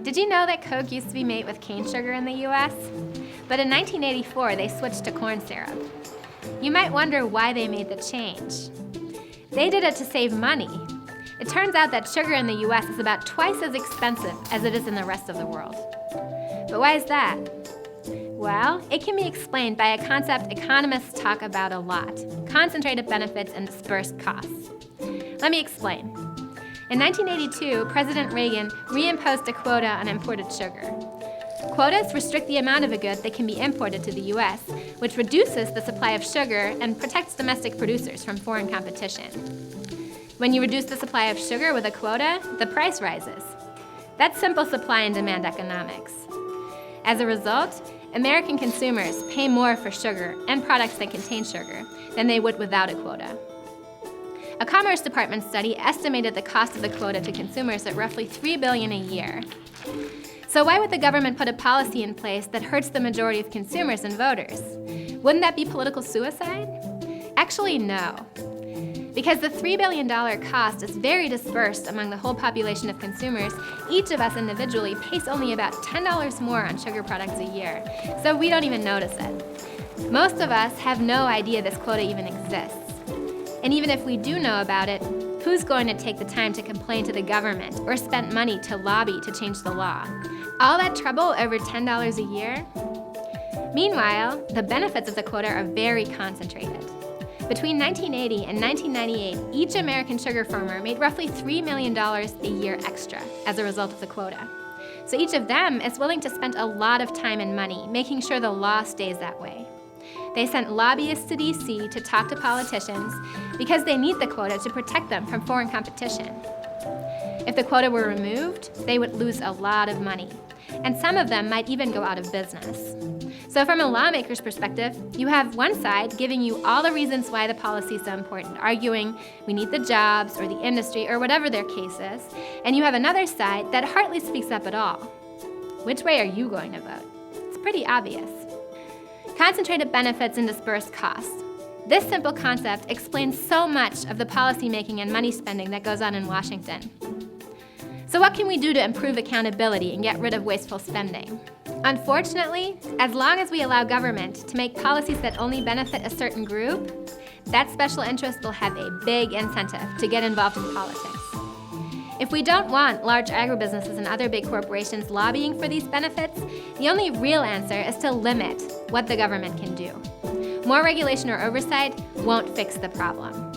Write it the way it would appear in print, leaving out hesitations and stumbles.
Did you know that Coke used to be made with cane sugar in the US? But in 1984, they switched to corn syrup. You might wonder why they made the change. They did it to save money. It turns out that sugar in the US is about twice as expensive as it is in the rest of the world. But why is that? Well, it can be explained by a concept economists talk about a lot: concentrated benefits and dispersed costs. Let me explain. In 1982, President Reagan reimposed a quota on imported sugar. Quotas restrict the amount of a good that can be imported to the US, which reduces the supply of sugar and protects domestic producers from foreign competition. When you reduce the supply of sugar with a quota, the price rises. That's simple supply and demand economics. As a result, American consumers pay more for sugar and products that contain sugar than they would without a quota. A Commerce Department study estimated the cost of the quota to consumers at roughly $3 billion a year. So why would the government put a policy in place that hurts the majority of consumers and voters? Wouldn't that be political suicide? Actually, no. Because the $3 billion cost is very dispersed among the whole population of consumers, each of us individually pays only about $10 more on sugar products a year, so we don't even notice it. Most of us have no idea this quota even exists. And even if we do know about it, who's going to take the time to complain to the government or spend money to lobby to change the law? All that trouble over $10 a year? Meanwhile, the benefits of the quota are very concentrated. Between 1980 and 1998, each American sugar farmer made roughly $3 million a year extra as a result of the quota. So each of them is willing to spend a lot of time and money making sure the law stays that way. They sent lobbyists to DC to talk to politicians because they need the quota to protect them from foreign competition. If the quota were removed, they would lose a lot of money, and some of them might even go out of business. So from a lawmaker's perspective, you have one side giving you all the reasons why the policy is so important, arguing we need the jobs or the industry or whatever their case is, and you have another side that hardly speaks up at all. Which way are you going to vote? It's pretty obvious. Concentrated benefits and dispersed costs. This simple concept explains so much of the policymaking and money spending that goes on in Washington. So what can we do to improve accountability and get rid of wasteful spending? Unfortunately, as long as we allow government to make policies that only benefit a certain group, that special interest will have a big incentive to get involved in politics. If we don't want large agribusinesses and other big corporations lobbying for these benefits, the only real answer is to limit what the government can do. More regulation or oversight won't fix the problem.